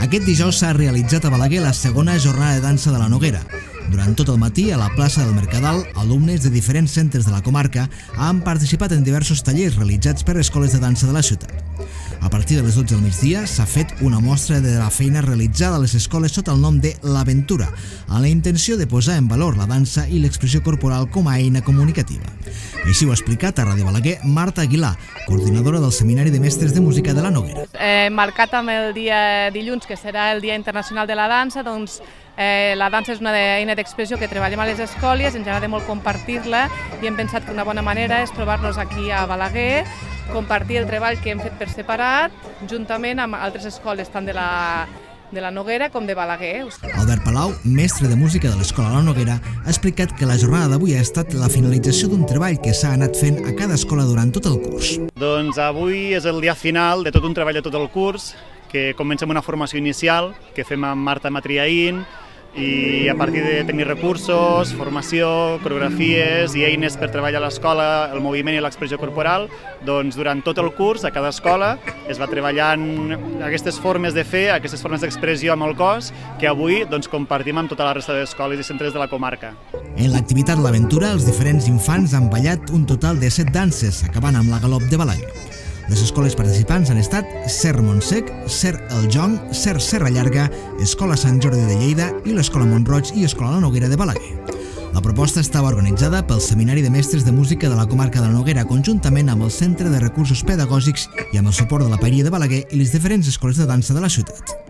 Aquest dijous s'ha realitzat a Balaguer la segona jornada de dansa de la Noguera. Durant tot el matí, a la plaça del Mercadal, alumnes de diferents centres de la comarca han participat en diversos tallers realitzats per escoles de dansa de la ciutat. A partir de les 12 del migdia s'ha fet una mostra de la feina realitzada a les escoles sota el nom de l'Aventura, amb la intenció de posar en valor la dansa i l'expressió corporal com a eina comunicativa. Així ho ha explicat a Ràdio Balaguer Marta Aguilar, coordinadora del Seminari de Mestres de Música de la Noguera. Marcat amb el dia dilluns, que serà el Dia Internacional de la Dansa, doncs la dansa és una eina d'expressió que treballem a les escoles, ens agrada molt compartir-la i hem pensat que una bona manera és trobar-nos aquí a Balaguer, compartir el treball que hem fet per separat, juntament amb altres escoles tant de la Noguera com de Balaguer. Albert Palau, mestre de música de l'Escola La Noguera, ha explicat que la jornada d'avui ha estat la finalització d'un treball que s'ha anat fent a cada escola durant tot el curs. Doncs avui és el dia final de tot un treball de tot el curs, que comença amb una formació inicial que fem amb Marta Matriaín, i a partir de tenir recursos, formació, coreografies i eines per treballar a l'escola, el moviment i l'expressió corporal, doncs durant tot el curs, a cada escola, es va treballant aquestes formes de fer, aquestes formes d'expressió amb el cos, que avui doncs, compartim amb tota la resta d'escoles i centres de la comarca. En l'activitat L'Aventura, els diferents infants han ballat un total de 7 danses, acabant amb la galop de Balaguer. Les escoles participants han estat Ser Montsec, Ser El Jong, Ser Serra Llarga, Escola Sant Jordi de Lleida i l'Escola Montroig i Escola La Noguera de Balaguer. La proposta estava organitzada pel Seminari de Mestres de Música de la comarca de la Noguera, conjuntament amb el Centre de Recursos Pedagògics i amb el suport de la Paeria de Balaguer i les diferents escoles de dansa de la ciutat.